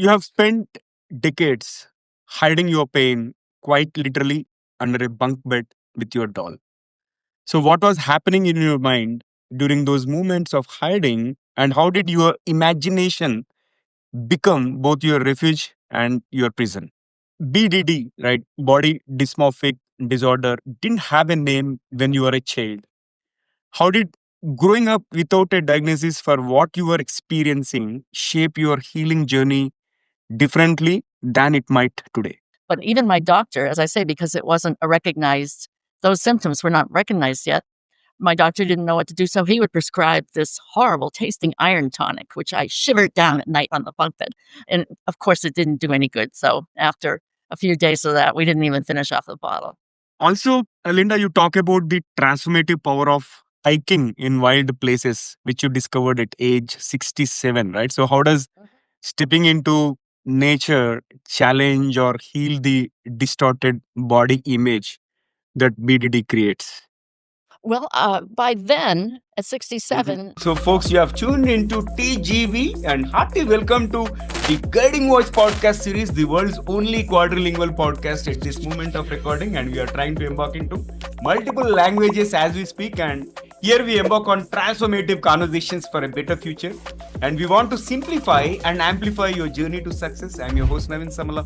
You have spent decades hiding your pain quite literally under a bunk bed with your doll. So, what was happening in your mind during those moments of hiding, and how did your imagination become both your refuge and your prison? BDD, right? Body Dysmorphic Disorder, didn't have a name when you were a child. How did growing up without a diagnosis for what you were experiencing shape your healing journey differently than it might today? But even my doctor, as I say, because it wasn't a recognized, those symptoms were not recognized yet. My doctor didn't know what to do, so he would prescribe this horrible tasting iron tonic, which I shivered down at night on the bunk bed. And of course, it didn't do any good. So after a few days of that, we didn't even finish off the bottle. Also, Linda, you talk about the transformative power of hiking in wild places, which you discovered at age 67, right? So, how does stepping into nature challenge or heal the distorted body image that BDD creates? Well, by then, at 67, So, folks, you have tuned into TGV and hearty welcome to the Guiding Voice podcast series, the world's only quadrilingual podcast at this moment of recording. And we are trying to embark into multiple languages as we speak. And here we embark on transformative conversations for a better future. And we want to simplify and amplify your journey to success. I'm your host, Navin Samala,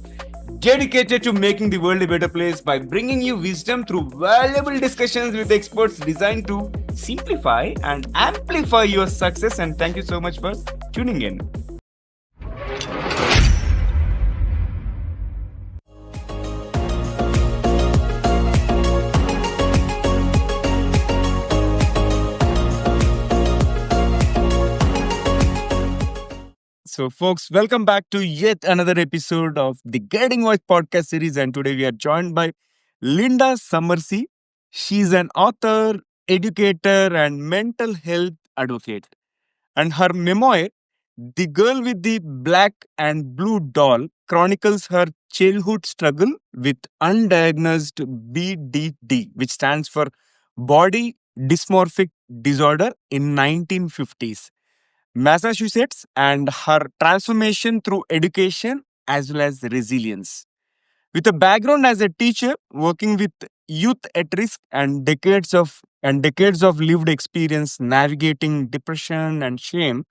dedicated to making the world a better place by bringing you wisdom through valuable discussions with experts designed to simplify and amplify your success. And thank you so much for tuning in. So, folks, welcome back to yet another episode of the Guiding Voice podcast series. And today we are joined by Linda Summersea. She's an author, educator, and mental health advocate. And her memoir, The Girl with the Black and Blue Doll, chronicles her childhood struggle with undiagnosed BDD, which stands for Body Dysmorphic Disorder in 1950s. Massachusetts, and her transformation through education as well as resilience. With a background as a teacher working with youth at risk and decades of lived experience navigating depression and shame,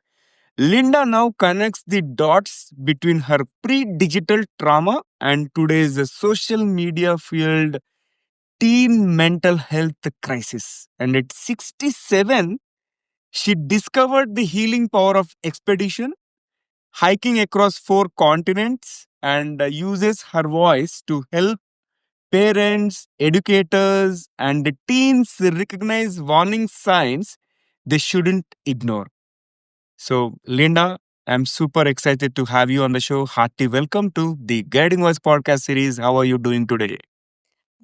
Linda now connects the dots between her pre-digital trauma and today's social media fueled teen mental health crisis. And at 67, she discovered the healing power of expedition, hiking across 4 continents, and uses her voice to help parents, educators, and the teens recognize warning signs they shouldn't ignore. So, Linda, I'm super excited to have you on the show. Hearty welcome to the Guiding Voice podcast series. How are you doing today?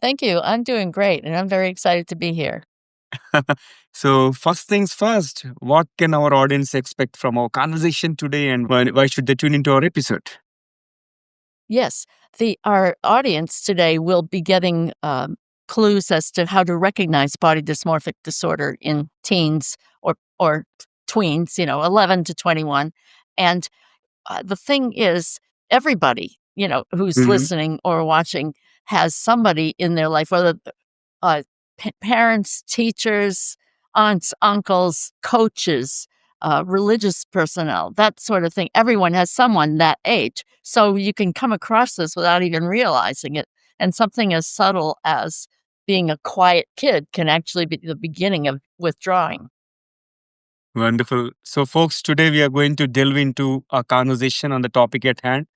thank you. I'm doing great, and I'm very excited to be here. So, first things first, what can our audience expect from our conversation today, and why should they tune into our episode? Yes, our audience today will be getting clues as to how to recognize body dysmorphic disorder in teens or tweens, 11 to 21. And the thing is, everybody, who's Mhm. listening or watching has somebody in their life, whether parents, teachers, aunts, uncles, coaches, religious personnel, that sort of thing. Everyone has someone that age. So you can come across this without even realizing it. And something as subtle as being a quiet kid can actually be the beginning of withdrawing. Wonderful. So, folks, today we are going to delve into a conversation on the topic at hand,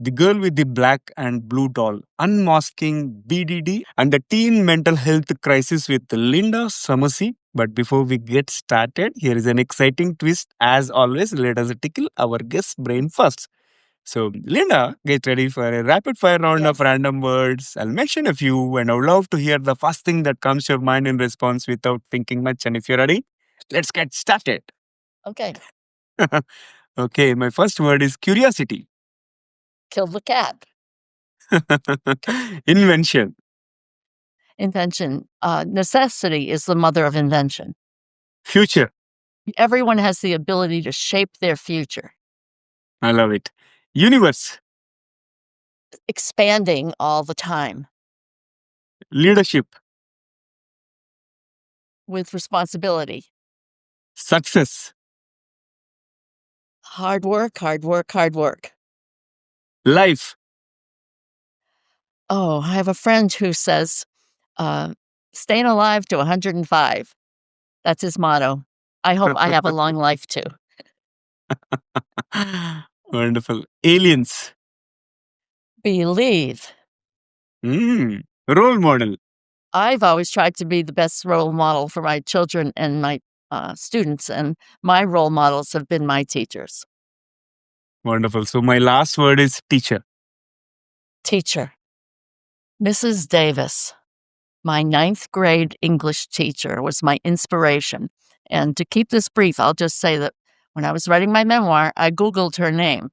the girl with the black and blue doll, unmasking BDD and the teen mental health crisis with Linda Summersea. But before we get started, here is an exciting twist. As always, let us tickle our guest brain first. So, Linda, get ready for a rapid fire round of Yes. random words. I'll mention a few, and I would love to hear the first thing that comes to your mind in response without thinking much. And if you're ready, let's get started. Okay. Okay, my first word is curiosity. Kill the cat. Invention. Invention. Necessity is the mother of invention. Future. Everyone has the ability to shape their future. I love it. Universe. Expanding all the time Leadership. with responsibility. Success. Hard work, hard work, hard work. Life. Oh, I have a friend who says, staying alive to 105. That's his motto. I hope I have a long life too. Wonderful. Aliens. Believe. Role model. I've always tried to be the best role model for my children and my students, and my role models have been my teachers. Wonderful. So my last word is teacher. Teacher. Mrs. Davis, my 9th grade English teacher, was my inspiration. And to keep this brief, I'll just say that when I was writing my memoir, I Googled her name,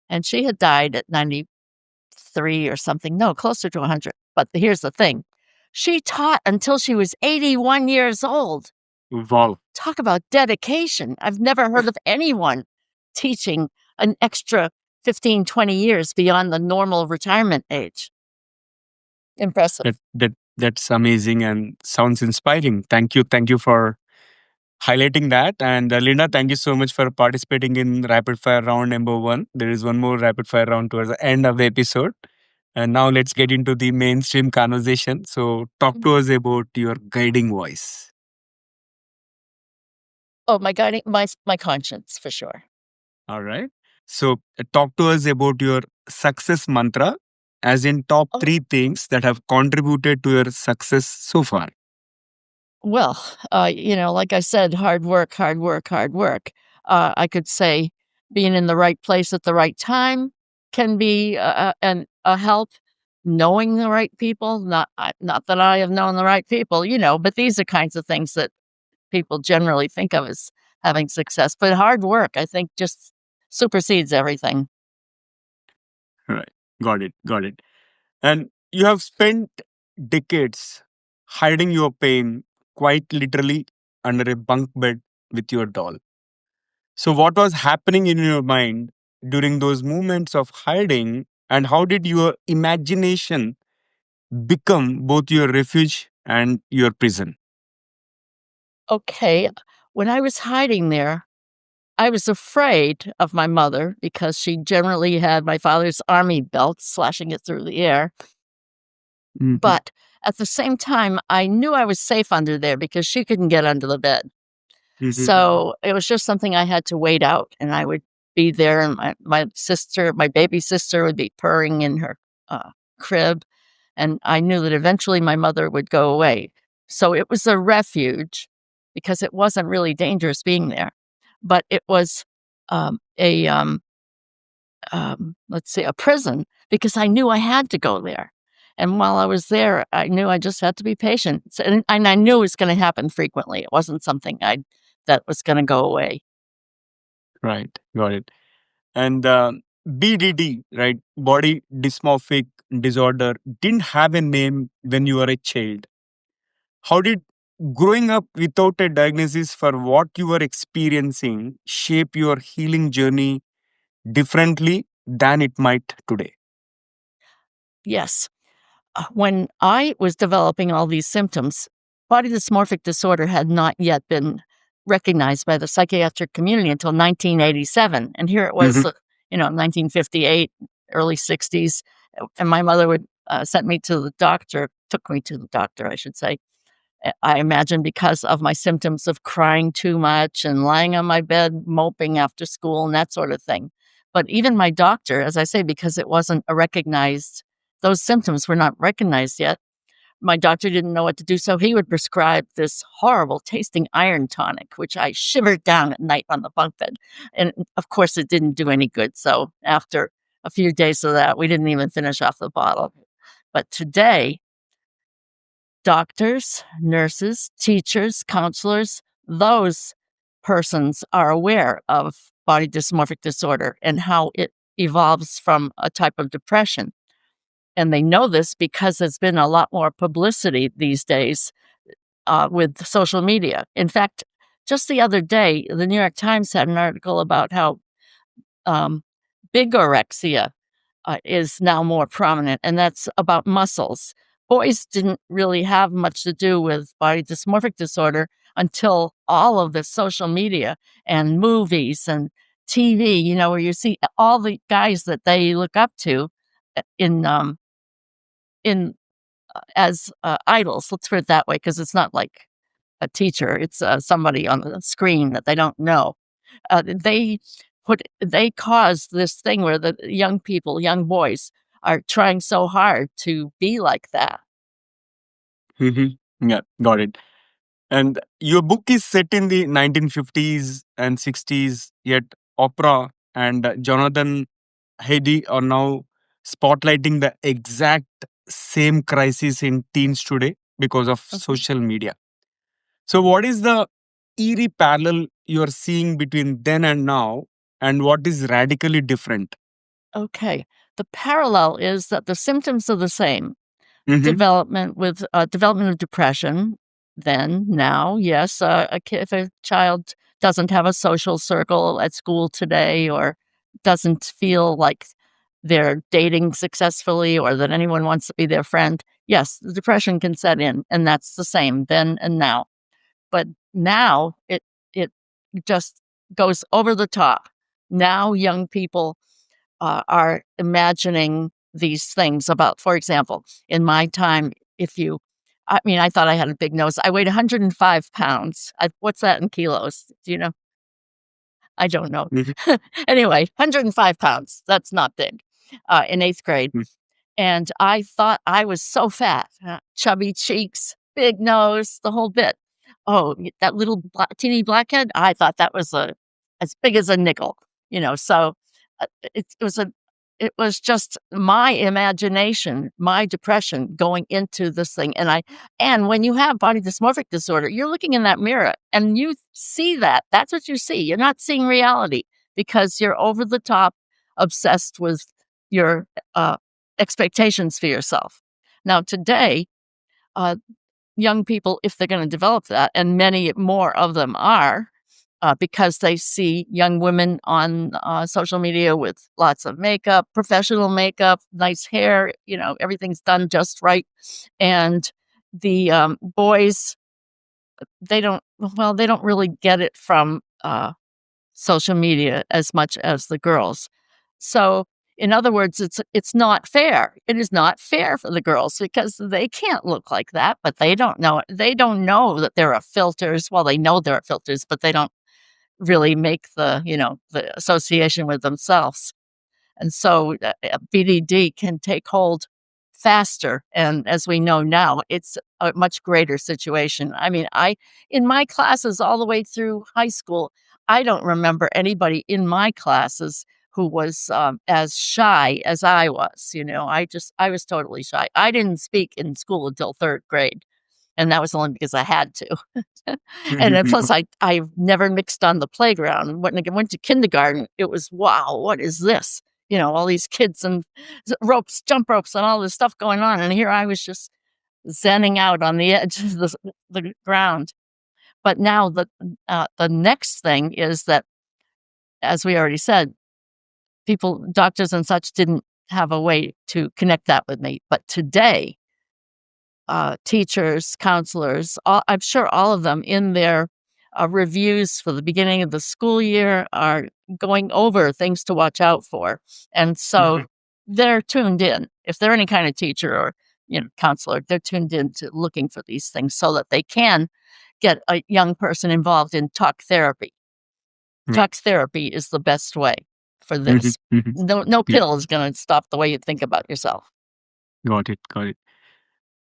and she had died at 93 or something. No, closer to 100. But here's the thing. She taught until she was 81 years old. Wow. Talk about dedication. I've never heard of anyone teaching an extra 15, 20 years beyond the normal retirement age. Impressive. That's amazing and sounds inspiring. Thank you. Thank you for highlighting that. And Linda, thank you so much for participating in rapid fire round number 1. There is one more rapid fire round towards the end of the episode. And now let's get into the mainstream conversation. So talk to us about your guiding voice. Oh, my guiding, my conscience, for sure. All right. So talk to us about your success mantra, as in top 3 things that have contributed to your success so far. Well, like I said, hard work, hard work, hard work. I could say being in the right place at the right time can be a help. Knowing the right people, not that I have known the right people, but these are kinds of things that people generally think of as having success. But hard work, I think, just supersedes everything. Right. Got it. Got it. And you have spent decades hiding your pain quite literally under a bunk bed with your doll. So, what was happening in your mind during those moments of hiding, and how did your imagination become both your refuge and your prison? Okay, when I was hiding there, I was afraid of my mother because she generally had my father's army belt slashing it through the air. Mhm, But at the same time, I knew I was safe under there because she couldn't get under the bed. mhm, So it was just something I had to wait out. And I would be there, and my baby sister would be purring in her crib. And I knew that eventually my mother would go away. So it was a refuge because it wasn't really dangerous being there. But it was a let's see, a prison, because I knew I had to go there. And while I was there, I knew I just had to be patient. And I knew it was going to happen frequently. It wasn't something that was going to go away. Right. Got it. And BDD, right? Body Dysmorphic Disorder, didn't have a name when you were a child. How did growing up without a diagnosis for what you were experiencing shape your healing journey differently than it might today? Yes. When I was developing all these symptoms, body dysmorphic disorder had not yet been recognized by the psychiatric community until 1987. And here it was, Mhm, 1958, early 60s. And my mother would sent me to the doctor, took me to the doctor, I should say. I imagine because of my symptoms of crying too much and lying on my bed, moping after school and that sort of thing. But even my doctor, as I say, because it wasn't a recognized, those symptoms were not recognized yet. My doctor didn't know what to do, so he would prescribe this horrible tasting iron tonic, which I shivered down at night on the bunk bed. And of course, it didn't do any good. So after a few days of that, we didn't even finish off the bottle. But today, doctors, nurses, teachers, counselors, those persons are aware of body dysmorphic disorder and how it evolves from a type of depression. And they know this because there's been a lot more publicity these days with social media. In fact, just the other day, the New York Times had an article about how um, bigorexia is now more prominent, and that's about muscles. Boys didn't really have much to do with body dysmorphic disorder until all of the social media and movies and TV, where you see all the guys that they look up to in as idols. Let's put it that way, because it's not like a teacher; it's somebody on the screen that they don't know. They caused this thing where the young people, young boys, are trying so hard to be like that. Yeah, got it. And your book is set in the 1950s and 60s, yet Oprah and Jonathan Haidt are now spotlighting the exact same crisis in teens today because of Mhm. social media. So, what is the eerie parallel you are seeing between then and now, and what is radically different? Okay. The parallel is that the symptoms are the same. Hmm. Development of depression, then, now, yes, if a child doesn't have a social circle at school today, or doesn't feel like they're dating successfully, or that anyone wants to be their friend, yes, the depression can set in, and that's the same then and now. But now it just goes over the top. Now young people are imagining these things about, for example, in my time, I mean, I thought I had a big nose. I weighed 105 pounds. What's that in kilos? Do you know? I don't know. Hmm. Anyway, 105 pounds. That's not big in eighth grade. And I thought I was so fat, chubby cheeks, big nose, the whole bit. Oh, that little teeny blackhead, I thought that was as big as a nickel, so uh, it, it was a, it was just my imagination, my depression going into this thing. And when you have body dysmorphic disorder, you're looking in that mirror and you see that. That's what you see. You're not seeing reality because you're over the top obsessed with your uh, expectations for yourself. Now, today, uh, young people, if they're going to develop that, and many more of them are, because they see young women on social media with lots of makeup, professional makeup, nice hair, everything's done just right. And the boys, they don't really get it from social media as much as the girls. So, in other words, it's not fair. It is not fair for the girls because they can't look like that, but they don't know it. They don't know that there are filters. Well, they know there are filters, but they don't really make the association with themselves. And so BDD can take hold faster. And as we know now, it's a much greater situation. I mean, in my classes all the way through high school, I don't remember anybody in my classes who was as shy as I was. I was totally shy. I didn't speak in school until third grade. And that was only because I had to. And then plus I never mixed on the playground. When I went to kindergarten, it was, wow, what is this? All these kids and ropes, jump ropes, and all this stuff going on. And here I was just zenning out on the edge of the ground. But now the next thing is that, as we already said, doctors and such didn't have a way to connect that with me. But today, teachers, counselors, I'm sure all of them in their reviews for the beginning of the school year are going over things to watch out for. And so they're tuned in. If they're any kind of teacher or counselor, they're tuned in to looking for these things so that they can get a young person involved in talk therapy. Yeah. Talk therapy is the best way for Mhm, this. mhm. No Yeah, pill is going to stop the way you think about yourself. got it, got it.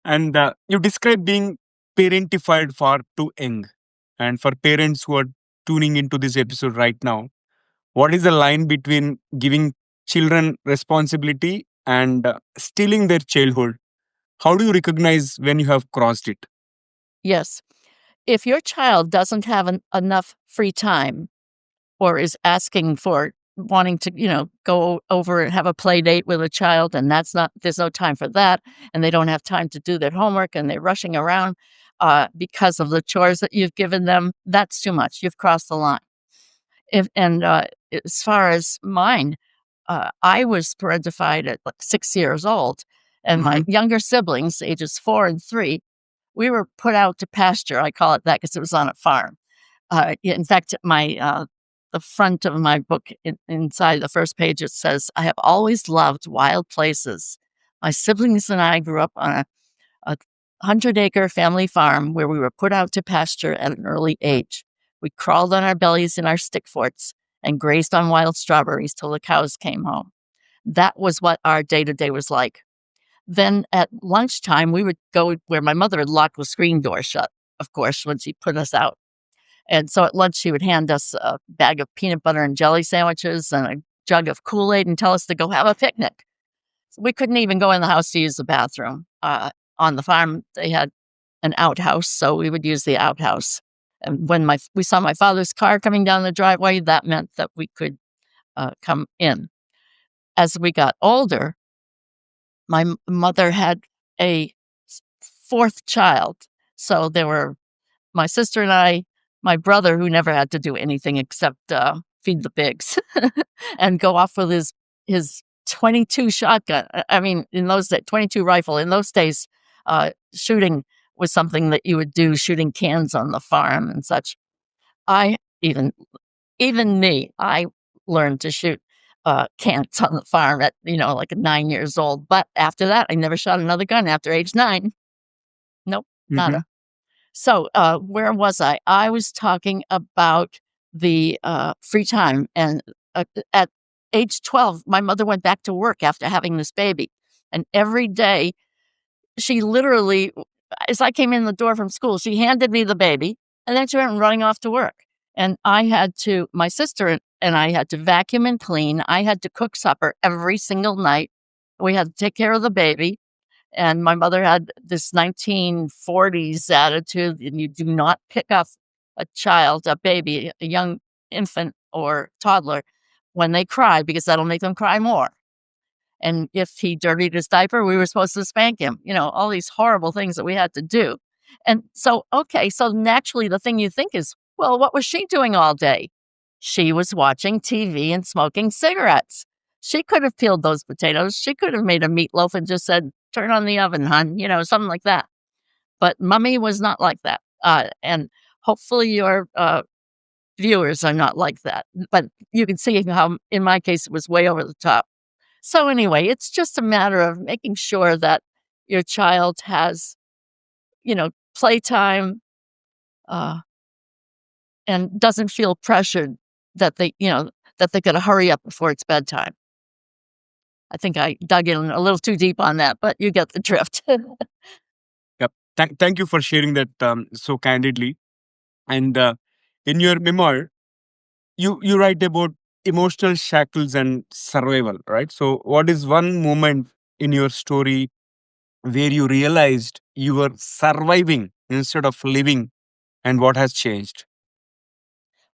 And you describe being parentified far too young. And for parents who are tuning into this episode right now, what is the line between giving children responsibility and stealing their childhood? How do you recognize when you have crossed it? Yes. If your child doesn't have enough free time, or is asking for wanting to, go over and have a play date with a child, and there's no time for that, and they don't have time to do their homework, and they're rushing around because of the chores that you've given them, that's too much. You've crossed the line. As far as mine, I was parentified at like 6 years old, and my younger siblings, ages 4 and 3, we were put out to pasture. I call it that because it was on a farm. In fact, the front of my book, inside the first page, it says, "I have always loved wild places. My siblings and I grew up on a 100-acre family farm where we were put out to pasture at an early age. We crawled on our bellies in our stick forts and grazed on wild strawberries till the cows came home. That was what our day-to-day was like. Then at lunchtime, we would go where my mother had locked the screen door shut, of course, when she put us out. And so at lunch, she would hand us a bag of peanut butter and jelly sandwiches and a jug of Kool-Aid and tell us to go have a picnic. We couldn't even go in the house to use the bathroom. On the farm, they had an outhouse, so we would use the outhouse. And when we saw my father's car coming down the driveway, that meant that we could come in. As we got older, my mother had a fourth child. So there were my sister and I, my brother, who never had to do anything except feed the pigs and go off with his 22 shotgun. I mean, in those days, 22 rifle. In those days, shooting was something that you would do, shooting cans on the farm and such. I even me, I learned to shoot cans on the farm at like 9 years old. But after that, I never shot another gun after age 9. Nope, Mm-hmm. nada. So, where was I? I was talking about the free time. And at age 12, my mother went back to work after having this baby. And every day, she literally, as I came in the door from school, she handed me the baby and then she went running off to work. And my sister and I had to vacuum and clean. I had to cook supper every single night. We had to take care of the baby. And my mother had this 1940s attitude, and you do not pick up a child, a baby, a young infant or toddler when they cry because that'll make them cry more. And if he dirtied his diaper, we were supposed to spank him, all these horrible things that we had to do. And so, okay, so naturally the thing you think is, well, what was she doing all day? She was watching TV and smoking cigarettes. She could have peeled those potatoes. She could have made a meatloaf and just said, turn on the oven, hon, something like that. But Mummy was not like that. And hopefully your viewers are not like that. But you can see how, in my case, it was way over the top. So anyway, it's just a matter of making sure that your child has, playtime, uh, and doesn't feel pressured that they got to hurry up before it's bedtime. I think I dug in a little too deep on that, but you get the drift. Yep. Thank you for sharing that so candidly. And in your memoir, you write about emotional shackles and survival, right? So, what is one moment in your story where you realized you were surviving instead of living, and what has changed?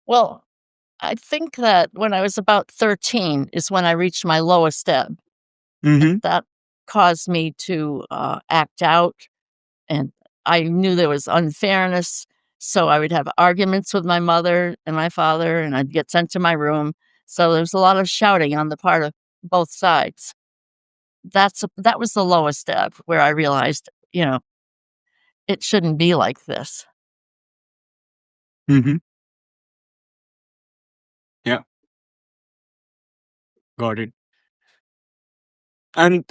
Well, I think that when I was about 13 is when I reached my lowest ebb, and Mm-hmm. that caused me to act out. And I knew there was unfairness, so I would have arguments with my mother and my father, and I'd get sent to my room. So there was a lot of shouting on the part of both sides. That was the lowest ebb where I realized, it shouldn't be like this. Mm-hmm. Yeah, got it. And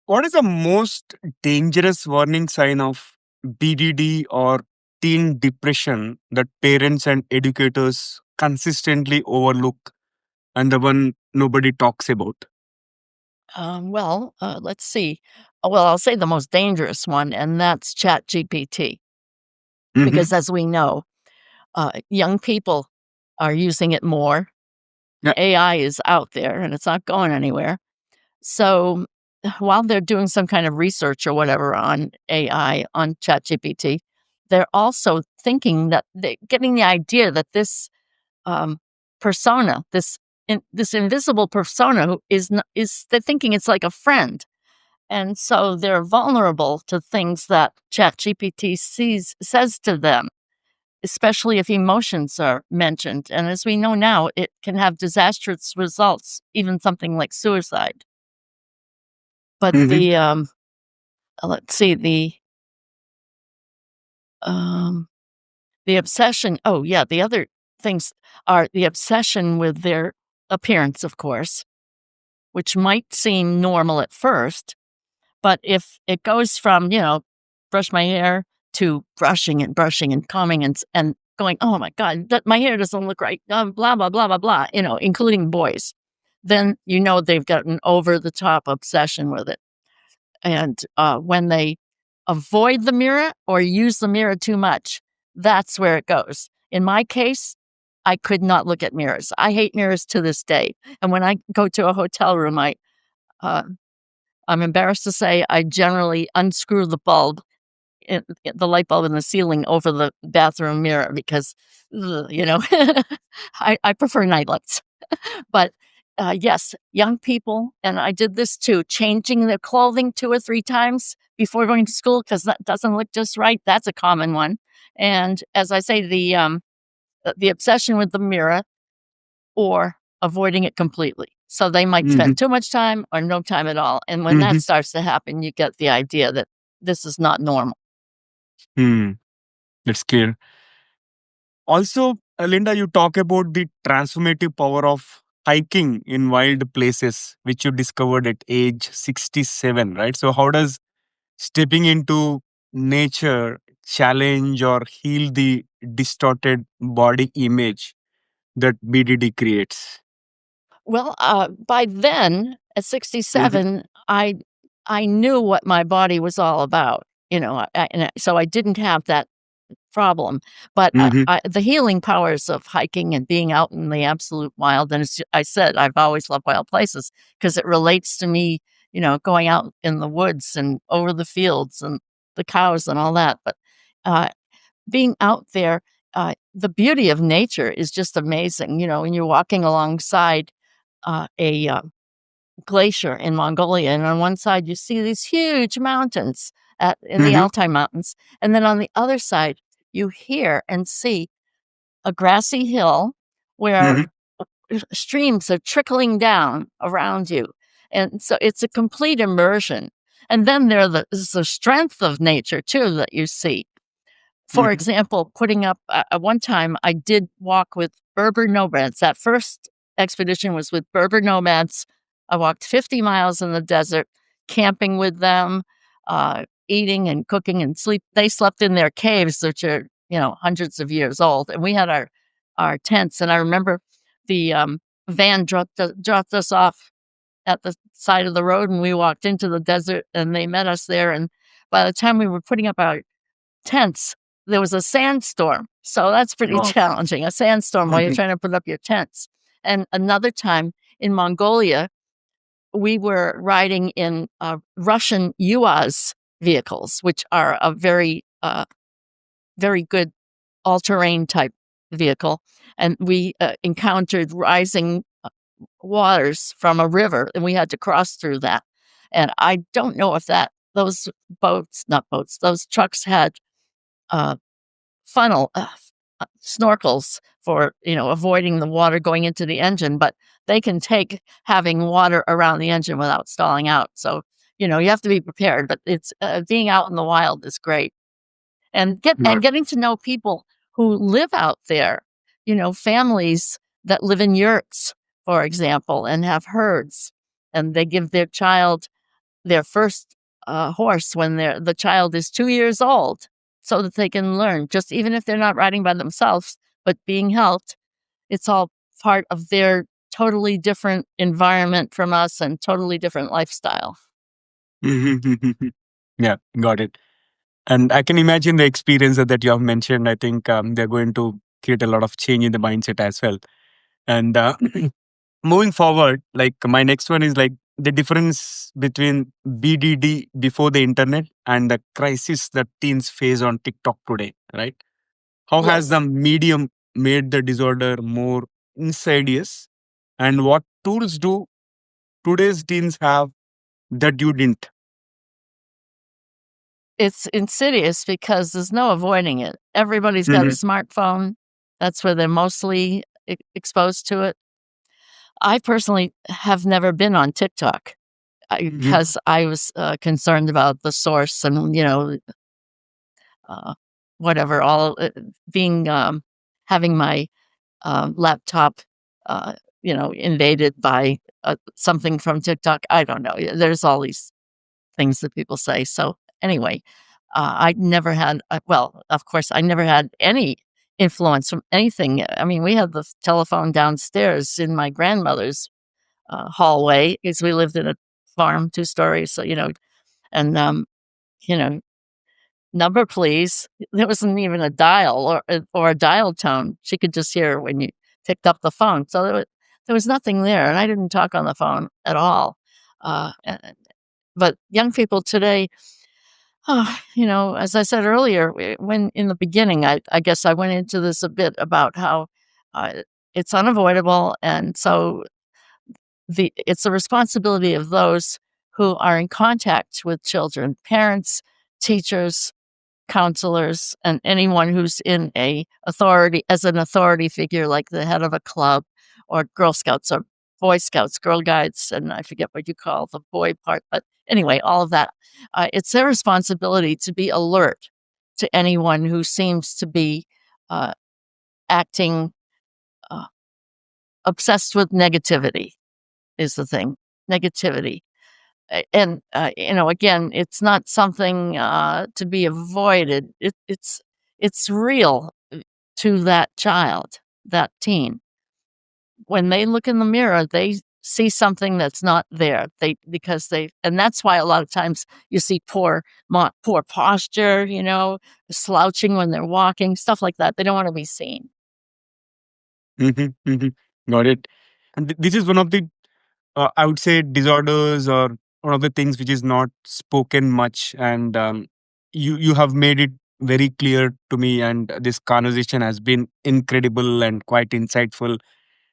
what is the most dangerous warning sign of BDD or teen depression that parents and educators consistently overlook and the one nobody talks about? Let's see. Well, I'll say the most dangerous one, and that's Chat GPT, Mm-hmm. because as we know, young people are using it more. Yeah. AI is out there and it's not going anywhere. So while they're doing some kind of research or whatever on AI, on ChatGPT, they're also thinking that they're getting the idea that this um, persona, this invisible persona, who is they're thinking it's like a friend, and so they're vulnerable to things that ChatGPT says to them. especially if emotions are mentioned. And as we know now, it can have disastrous results, even something like suicide. But Hmm. let's see, um, the obsession. Oh, yeah. The other things are the obsession with their appearance, of course, which might seem normal at first. But if it goes from, brush my hair to brushing and combing and going, oh my God, my hair doesn't look right, blah, blah, blah, blah, blah, including boys, then they've got an over the top obsession with it. And when they avoid the mirror or use the mirror too much, that's where it goes. In my case, I could not look at mirrors. I hate mirrors to this day. And when I go to a hotel room, uh, I'm embarrassed to say I generally unscrew the bulb, the light bulb in the ceiling over the bathroom mirror because, I prefer night lights. But yes, young people, and I did this too, changing their clothing 2 or 3 times before going to school because that doesn't look just right. That's a common one. And as I say, the obsession with the mirror or avoiding it completely. So they might Hmm. spend too much time or no time at all. And when that Hmm. starts to happen, you get the idea that this is not normal. Hmm. That's clear. Also, Linda, you talk about the transformative power of hiking in wild places, which you discovered at age 67, right? So, how does stepping into nature challenge or heal the distorted body image that BDD creates? Well, by then at Hmm. 67, I knew what my body was all about, so I didn't have that problem. But Hmm. the healing powers of hiking and being out in the absolute wild, and as I said, I've always loved wild places because it relates to me, going out in the woods and over the fields and the cows and all that. But uh, being out there, the beauty of nature is just amazing. When you're walking alongside a glacier in Mongolia, and on one side you see these huge mountains in the Hmm. Altai Mountains, and then on the other side you hear and see a grassy hill where Hmm. streams are trickling down around you, and so it's a complete immersion. And then there's the strength of nature too that you see. For Hmm. example, putting up one time I did walk with Berber nomads. That first expedition was with Berber nomads. I walked 50 miles in the desert, camping with them, eating and cooking and sleep. They slept in their caves, which are, hundreds of years old. And we had our tents. And I remember the van dropped us off at the side of the road, and we walked into the desert and they met us there. And by the time we were putting up our tents, there was a sandstorm. So that's pretty Wow. challenging, a sandstorm while you're Hmm. trying to put up your tents. And another time in Mongolia, we were riding in Russian UAZ vehicles, which are a very good all-terrain type vehicle. And we encountered rising waters from a river, and we had to cross through that. And I don't know if those not boats, those trucks had uh, funnel snorkels for avoiding the water going into the engine, but they can take having water around the engine without stalling out. So you have to be prepared. But it's being out in the wild is great, and getting to know people who live out there. Families that live in yurts, for example, and have herds, and they give their first horse when the child is 2 years old, so that they can learn. Just even if they're not riding by themselves, but being helped, it's all part of their totally different environment from us and totally different lifestyle. Hmm. Yeah, got it. And I can imagine the experience that you have mentioned. I think they're going to create a lot of change in the mindset as well. And moving forward, like my next one is like the difference between BDD before the internet and the crisis that teens face on TikTok today, right? How has Yes. the medium made the disorder more insidious? And what tools do today's teens have that you didn't? It's insidious because there's no avoiding it. Everybody's got a Mhm, smartphone. That's where they're mostly exposed to it. I personally have never been on TikTok mhm, because I was concerned about the source and, uh, whatever, all being, having my laptop, invaded by something from TikTok. I don't know. There's all these things that people say. So anyway, I never had, well, of course, I never had any influence from anything. I mean, we had the telephone downstairs in my grandmother's hallway because we lived in a farm, 2 stories. So, and, you know, number please. There wasn't even a dial or a dial tone. She could just hear when you picked up the phone. So there was nothing there. And I didn't talk on the phone at all. But young people today, as I said earlier, when in the beginning, I guess I went into this a bit about how uh, it's unavoidable, and so it's the responsibility of those who are in contact with children, parents, teachers, counselors, and anyone who's in a authority as an authority figure, like the head of a club, or Girl Scouts or Boy Scouts, Girl Guides, and I forget what you call the boy part, but anyway, all of that. It's their responsibility to be alert to anyone who seems to be uh, acting uh, obsessed with negativity. Is the thing, negativity. And again, it's not something to be avoided. It's real to that child, that teen. When they look in the mirror, they see something that's not there. And that's why a lot of times you see poor posture, slouching when they're walking, stuff like that. They don't want to be seen. mhm, mhm. Got it. And this is one of the, I would say, disorders, or one of the things which is not spoken much. And you have made it very clear to me. And this conversation has been incredible and quite insightful.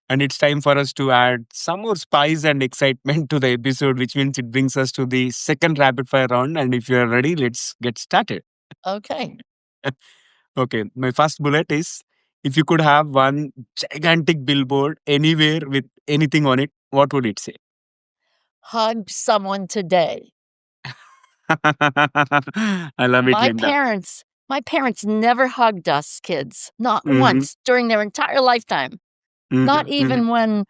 And it's time for us to add some more spice and excitement to the episode, which means it brings us to the second rapid fire round. And if you are ready, let's get started. Okay. Okay, my first bullet is, if you could have one gigantic billboard anywhere with anything on it, what would it say? Hug someone today. I love it, My Linda. parents my parents never hugged us kids, not Mm-hmm, once during their entire lifetime. Not mm-hmm, mm-hmm. even when,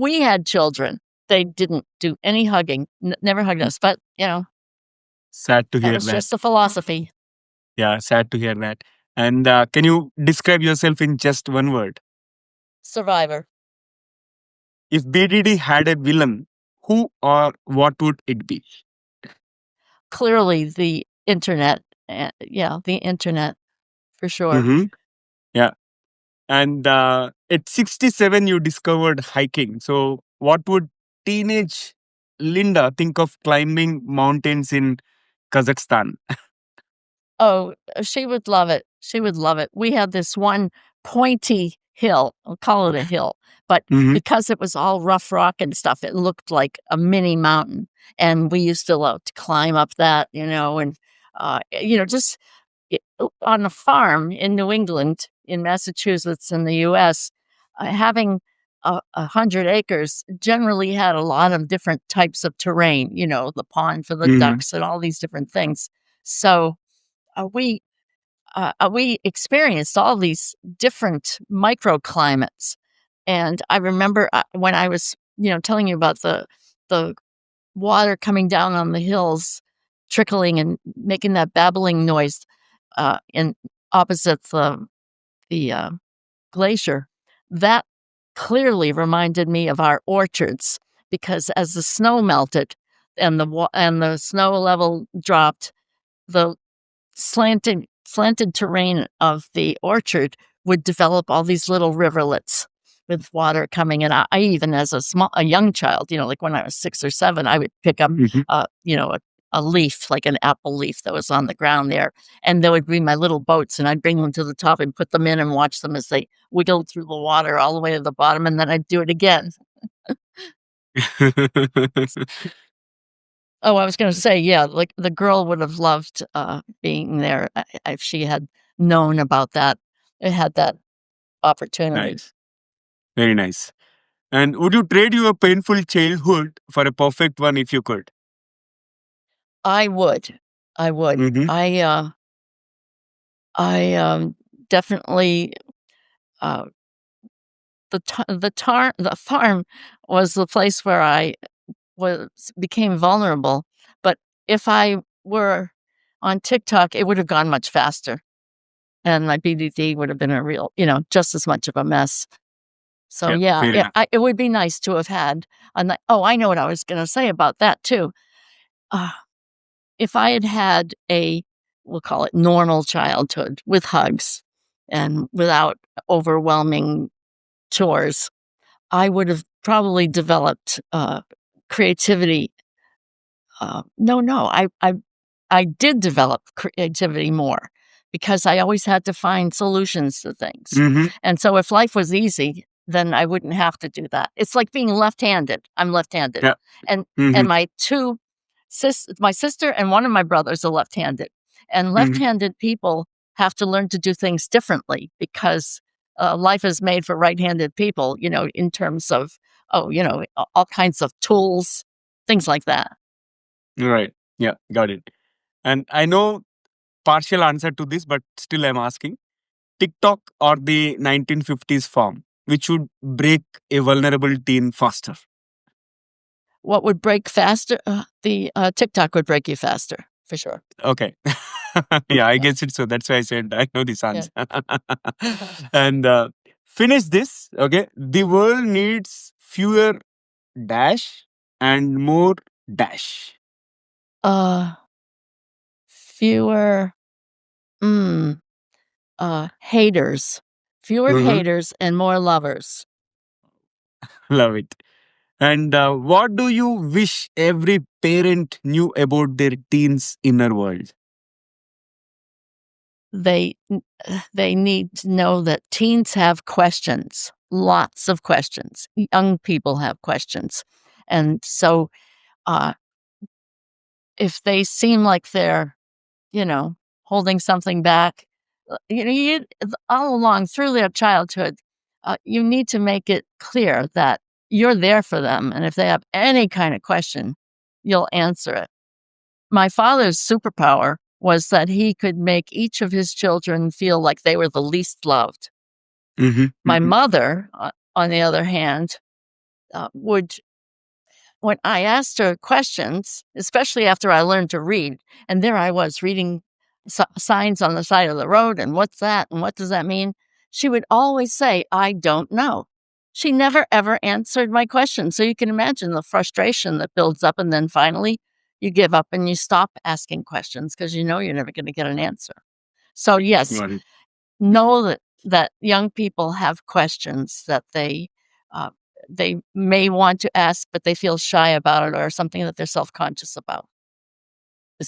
we had children. They didn't do any hugging, never hugged us, but, Sad to that hear was that. just a philosophy. Yeah, sad to hear that. And can you describe yourself in just one word? Survivor. If BDD had a villain, who or what would it be? Clearly, the internet, yeah, the internet, for sure. Mm-hmm. Yeah. And at 67, you discovered hiking. So, what would teenage Linda think of climbing mountains in Kazakhstan? Oh, she would love it. She would love it. We had this one pointy hill, I'll call it a hill, but Hmm. because it was all rough rock and stuff, it looked like a mini mountain. And we used to love to climb up that, and, just on a farm in New England, in Massachusetts, in the US, having 100 acres generally had a lot of different types of terrain, the pond for the Hmm. ducks and all these different things. So, we experienced all these different microclimates. And I remember when I was, telling you about the water coming down on the hills, trickling and making that babbling noise in opposite the glacier. That clearly reminded me of our orchards because as the snow melted and the snow level dropped, the slanted terrain of the orchard would develop all these little riverlets with water coming in. I even as a young child, like when I was 6 or 7, I would pick up, Hmm. a leaf, like an apple leaf that was on the ground there, and there would be my little boats, and I'd bring them to the top and put them in and watch them as they wiggled through the water all the way to the bottom, and then I'd do it again. Oh, I was going to say, yeah, like the girl would have loved being there if she had known about that, had that opportunity. Nice. Very nice. And would you trade your painful childhood for a perfect one if you could? I would. I would. Mm-hmm. I definitely uh, the farm was the place where I was became vulnerable. But if I were on TikTok, it would have gone much faster, and my BDD would have been a real, just as much of a mess. So Yeah, yeah, fair enough. it would be nice to have had. Oh, I know what I was going to say about that too. Uh, if I had had we'll call it normal childhood with hugs and without overwhelming chores, I would have probably developed creativity. No, I did develop creativity more because I always had to find solutions to things. Mm-hmm. And so if life was easy, then I wouldn't have to do that. It's like being left-handed. I'm left-handed. Yeah. And Mm-hmm. my sister and one of my brothers are left-handed. And Mm-hmm. left-handed people have to learn to do things differently because life is made for right-handed people, in terms of, all kinds of tools, things like that. Right. Yeah, got it. And I know partial answer to this, but still I'm asking. TikTok or the 1950s farm, which would break a vulnerable teen faster? What would break faster? The TikTok would break you faster, for sure. Okay. Yeah, I Yeah, guess it's so. That's why I said I know this yeah. answer. And finish this. Okay. The world needs fewer dash and more dash. Uh, fewer, mm, haters. Fewer Mhm. haters and more lovers. Love it. And what do you wish every parent knew about their teen's inner world? They they need to know that teens have questions, lots of questions. Young people have questions. And so, uh, if they seem like they're, you know, holding something back. All along through their childhood, you need to make it clear that you're there for them. And if they have any kind of question, you'll answer it. My father's superpower was that he could make each of his children feel like they were the least loved. Mm-hmm. My Mm-hmm. mother, on the other hand, would when I asked her questions, especially after I learned to read, and there I was reading signs on the side of the road, and what's that? And what does that mean? She would always say, I don't know. She never ever answered my question. So you can imagine the frustration that builds up. And then finally, you give up and you stop asking questions because you know you're never going to get an answer. So, yes, Got it. know that young people have questions that uh, they may want to ask, but they feel shy about it or something that they're self-conscious about,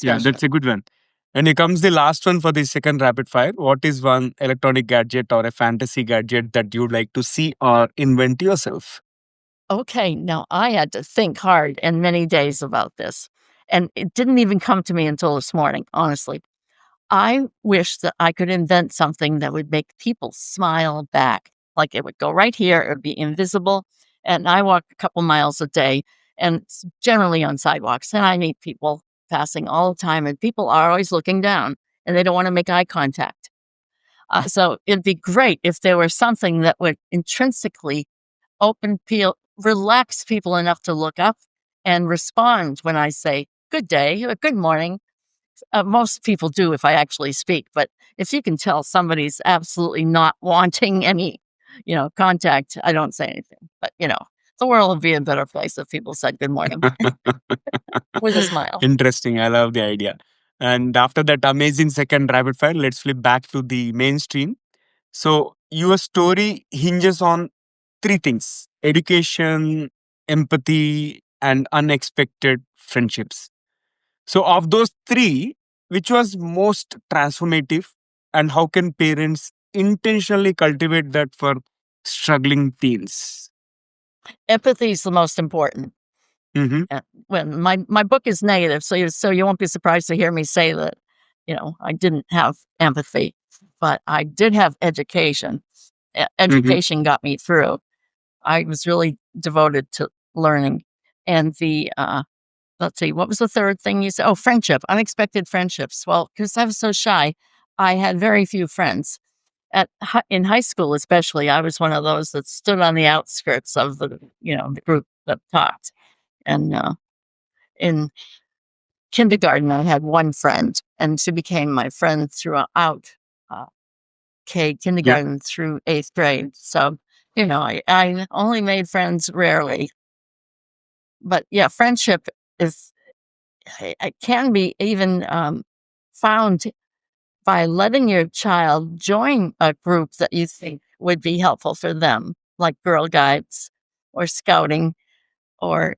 Yeah, especially. that's a good one. And here comes the last one for the second rapid fire. What is one electronic gadget or a fantasy gadget that you'd like to see or invent yourself? Okay, now I had to think hard and many days about this, and it didn't even come to me until this morning, honestly. I wish that I could invent something that would make people smile back. Like it would go right here, it would be invisible. And I walk a couple miles a day, and it's generally on sidewalks. And I meet people passing all the time, and people are always looking down and they don't want to make eye contact. So it'd be great if there was something that would intrinsically relax people enough to look up and respond when I say good day or good morning. Most people do if I actually speak, but if you can tell somebody's absolutely not wanting any, contact, I don't say anything. But, the world would be a better place if people said good morning with a smile. Interesting. I love the idea. And after that amazing second rapid fire, let's flip back to the mainstream. So, your story hinges on three things: education, empathy, and unexpected friendships. So, of those three, which was most transformative, and how can parents intentionally cultivate that for struggling teens? Empathy is the most important. Mm-hmm. When my book is negative, so you won't be surprised to hear me say that, I didn't have empathy, but I did have education. Mm-hmm. Education got me through. I was really devoted to learning. And let's see, what was the third thing you said? Oh, friendship, unexpected friendships. Well, because I was so shy, I had very few friends. In high school, especially, I was one of those that stood on the outskirts of the group that talked. And in kindergarten, I had one friend, and she became my friend throughout uh, Yeah. kindergarten through 8th grade. So, I only made friends rarely. But yeah, friendship is it can be even found by letting your child join a group that you think would be helpful for them, like Girl Guides or Scouting or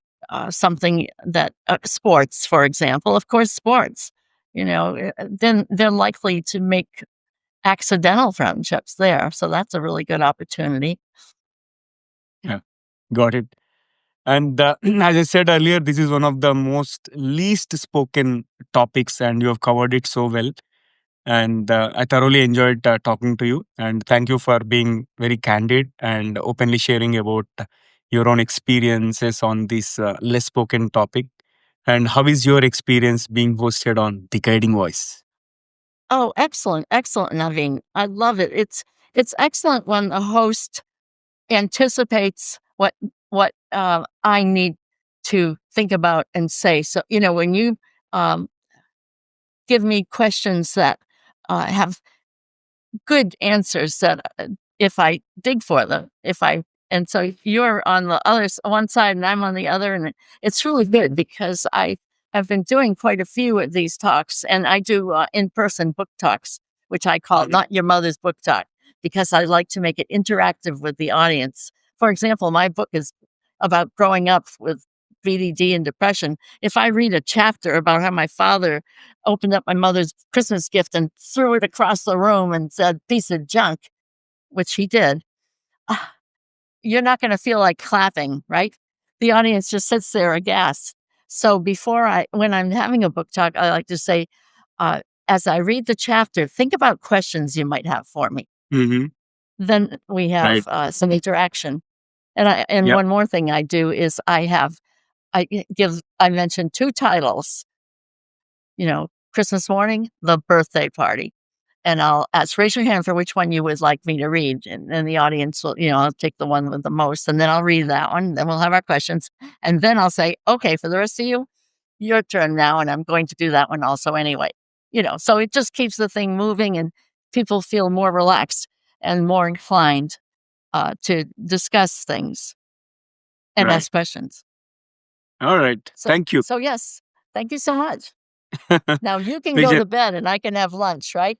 something that sports, for example. Of course, sports. Then they're likely to make accidental friendships there. So that's a really good opportunity. Yeah. Got it. And as I said earlier, this is one of the most least spoken topics, and you have covered it so well. And I thoroughly enjoyed talking to you. And thank you for being very candid and openly sharing about your own experiences on this less spoken topic. And how is your experience being hosted on The Guiding Voice? Oh, excellent, excellent, Naveen. I love it. It's excellent when a host anticipates what I need to think about and say. So, when you um, give me questions that have good answers, that if I dig for them, and so you're on the one side and I'm on the other, and it's really good because I have been doing quite a few of these talks, and I do in-person book talks, which I call Not Your Mother's Book Talk, because I like to make it interactive with the audience. For example, my book is about growing up with BDD and depression. If I read a chapter about how my father opened up my mother's Christmas gift and threw it across the room and said, "Piece of junk," which he did, ah, you're not going to feel like clapping, right? The audience just sits there aghast. So when I'm having a book talk, I like to say, as I read the chapter, think about questions you might have for me. Mm-hmm. Then we have Right. some interaction. And Yeah. one more thing I do is I mentioned two titles, Christmas morning, the birthday party. And I'll ask, raise your hand for which one you would like me to read. And the audience will, I'll take the one with the most, and then I'll read that one. Then we'll have our questions. And then I'll say, okay, for the rest of you, your turn now. And I'm going to do that one also anyway. So it just keeps the thing moving, and people feel more relaxed and more inclined to discuss things and Right. ask questions. All right. So, Thank you. so yes, thank you so much. Now you can go Pleasure. to bed and I can have lunch, right?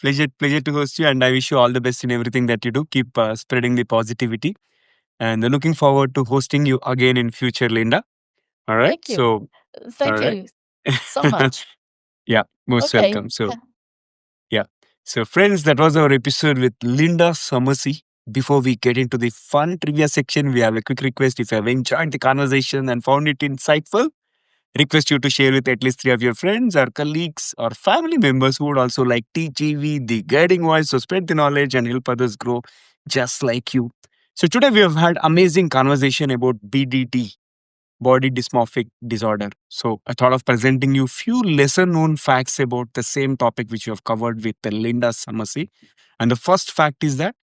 Pleasure to host you, and I wish you all the best in everything that you do. Keep spreading the positivity, and looking forward to hosting you again in future, Linda. All right. Thank you. So, all Thank right. you so much. Yeah, most Okay. welcome. So, yeah. So, friends, that was our episode with Linda Summersea. Before we get into the fun trivia section, we have a quick request. If you have enjoyed the conversation and found it insightful, request you to share with at least three of your friends or colleagues or family members who would also like TGV, the guiding voice, to spread the knowledge and help others grow just like you. So today we have had amazing conversation about BDD, Body Dysmorphic Disorder. So I thought of presenting you few lesser known facts about the same topic which you have covered with Linda Summersea. And the first fact is that,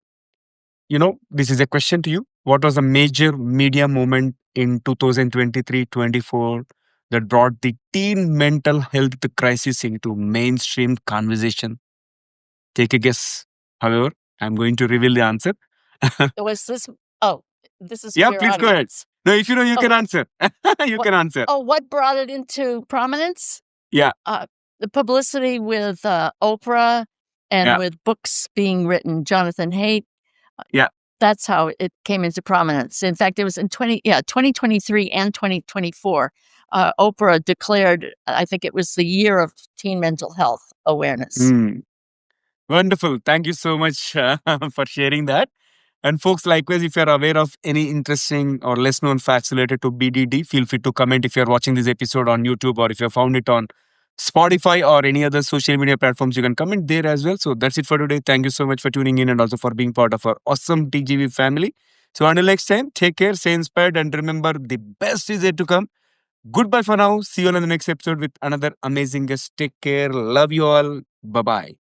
this is a question to you. What was a major media moment in 2023-24 that brought the teen mental health crisis into mainstream conversation? Take a guess. However, I'm going to reveal the answer. Was this oh, this is for Yeah, your please go ahead. audience. No, if you know, you Oh, can answer. You what can answer. what brought it into prominence? Yeah, The publicity with Oprah and yeah, with books being written, Jonathan Haidt. yeah. That's how it came into prominence. In fact, it was in 2023 and 2024. Oprah declared, I think it was the year of teen mental health awareness. Mm, wonderful. Thank you so much for sharing that. And folks, likewise, if you're aware of any interesting or less known facts related to BDD, feel free to comment if you're watching this episode on YouTube, or if you found it on Spotify or any other social media platforms, you can comment there as well. So that's it for today. Thank you so much for tuning in and also for being part of our awesome TGV family. So until next time, take care, stay inspired, and remember the best is yet to come. Goodbye for now. See you on the next episode with another amazing guest. Take care. Love you all. Bye bye.